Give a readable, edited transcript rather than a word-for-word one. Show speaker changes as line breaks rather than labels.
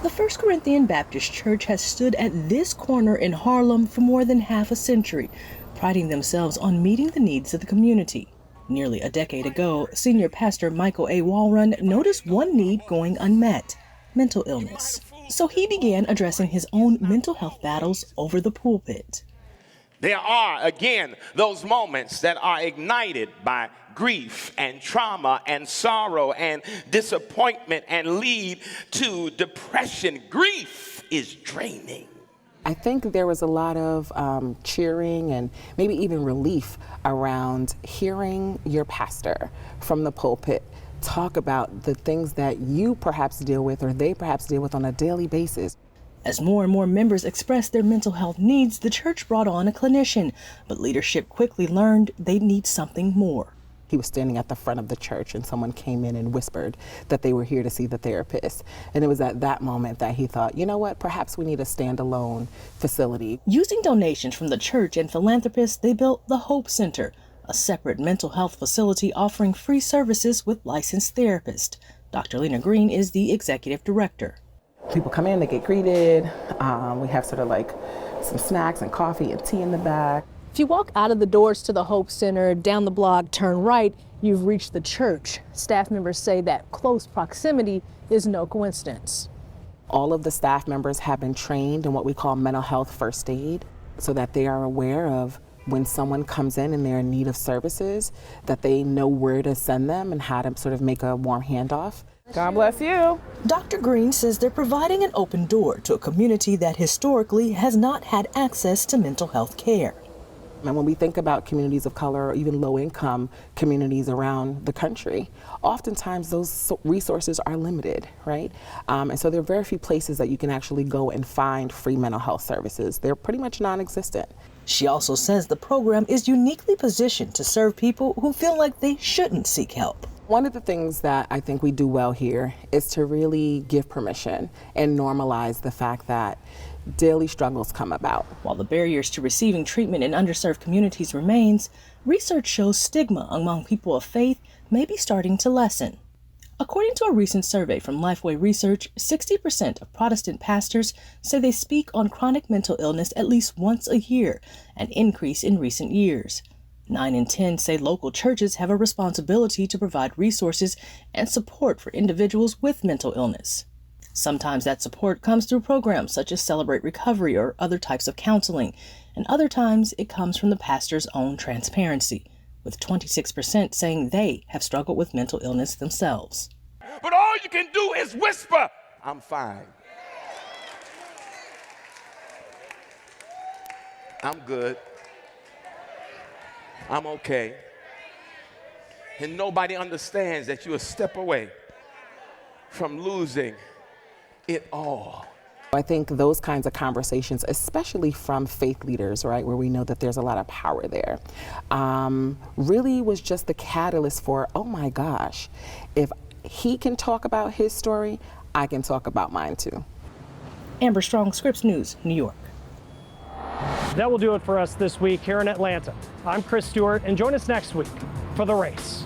The First Corinthian Baptist Church has stood at this corner in Harlem for more than half a century, priding themselves on meeting the needs of the community. Nearly a decade ago, senior pastor Michael A. Walrun noticed one need going unmet: mental illness. So he began addressing his own mental health battles over the pulpit.
There are, again, those moments that are ignited by grief and trauma and sorrow and disappointment and lead to depression. Grief is draining.
I think there was a lot of cheering and maybe even relief around hearing your pastor from the pulpit talk about the things that you perhaps deal with or they perhaps deal with on a daily basis.
As more and more members expressed their mental health needs, the church brought on a clinician, but leadership quickly learned they'd need something more.
He was standing at the front of the church and someone came in and whispered that they were here to see the therapist. And it was at that moment that he thought, you know what, perhaps we need a standalone facility.
Using donations from the church and philanthropists, they built the Hope Center, a separate mental health facility offering free services with licensed therapists. Dr. Lena Green is the executive director.
People come in, they get greeted. We have sort of like some snacks and coffee and tea in the back.
If you walk out of the doors to the Hope Center, down the block, turn right, you've reached the church. Staff members say that close proximity is no coincidence.
All of the staff members have been trained in what we call mental health first aid, so that they are aware of when someone comes in and they're in need of services, that they know where to send them and how to sort of make a warm handoff.
God bless you.
Dr. Green says they're providing an open door to a community that historically has not had access to mental health care.
And when we think about communities of color or even low-income communities around the country, oftentimes those resources are limited, right? And so there are very few places that you can actually go and find free mental health services. They're pretty much non-existent.
She also says the program is uniquely positioned to serve people who feel like they shouldn't seek help.
One of the things that I think we do well here is to really give permission and normalize the fact that daily struggles come about.
While the barriers to receiving treatment in underserved communities remains, research shows stigma among people of faith may be starting to lessen. According to a recent survey from Lifeway Research, 60% of Protestant pastors say they speak on chronic mental illness at least once a year, an increase in recent years. 9 in 10 say local churches have a responsibility to provide resources and support for individuals with mental illness. Sometimes that support comes through programs such as Celebrate Recovery or other types of counseling, and other times it comes from the pastor's own transparency, with 26% saying they have struggled with mental illness themselves.
But all you can do is whisper, I'm fine. I'm good. I'm okay. And nobody understands that you're a step away from losing it all.
I think those kinds of conversations, especially from faith leaders, right, where we know that there's a lot of power there, really was just the catalyst for, oh my gosh, if he can talk about his story, I can talk about mine too.
Amber Strong, Scripps News, New York.
That will do it for us this week here in Atlanta. I'm Chris Stewart, and join us next week for The Race.